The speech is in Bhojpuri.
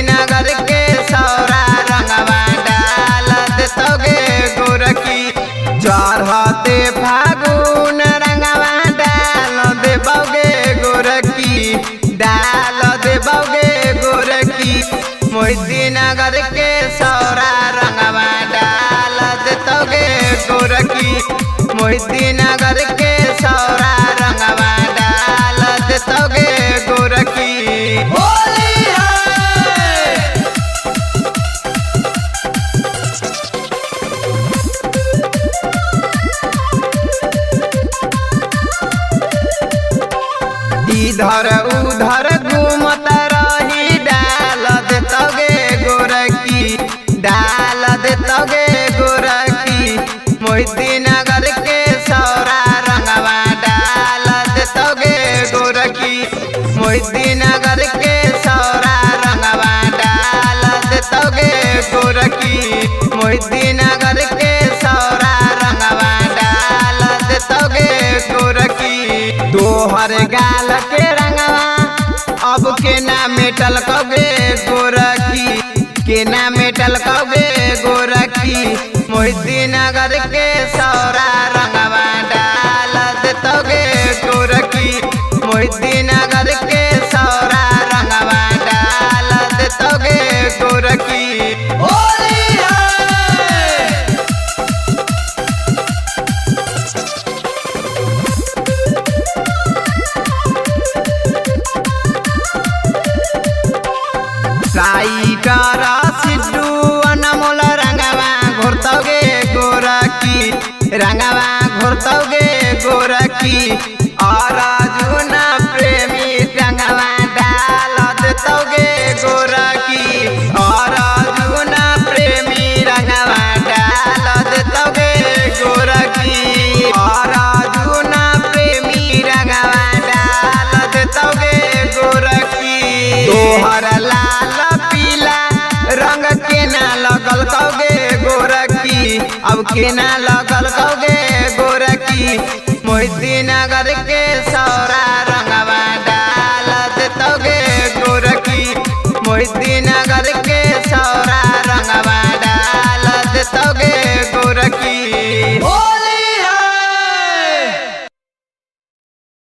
नगर के सौरा रंगवा डाल देतोगे गोरकी। चढ़ते फागुन रंगवा डाल देबोगे गोरकी, डाल देबोगे गोरकी। मोहिती नगर के सौरा रंगवा डाल देतोगे गोरकी। मोहिती नगर के सौरा रंगवा डाल देतोगे गोरकी। इधर उधर घूमत रही डाल देतोगे गोरकी, डाल देतोगे गोरकी। मोहिती नगर के सौरा रंगवा डाल देतोगे गोरकी। मोहिती नगर के सौरा रंगवा डाल देतोगे गोरकी। मोहिती नगर के सौरा रंगवा डाल देतोगे गोरकी। दोहर गाल के रंगवा अब के ना मेटल कबे गोरकी, के ना मेटल कबे गोरकी। मोहिती नगर के सौरा रंगवा डाल देतोगे गोरकी। मोहिती नगर के सौरा रंगवा डाल देतोगे गोरकी। राइटर सिद्धू अनमोल रंगवा घोरतोगे गोरकी, रंगवा घोरतोगे गोरकी। और अर्जुन प्रेमी रंगवा डाल देतोगे गोरकी। और अर्जुन प्रेमी रंगवा डाल देतोगे गोरकी। और अर्जुन प्रेमी रंगवा डाल देतोगे गोरकी। तोहर लाल पीला रंग के ना लगल कौगे गोरकी, अब के ना लगल कौगे गोरकी। मोहिती नगर के सौरा रंगवा डाल देतोगे गोरकी। मोहिती नगर के सौरा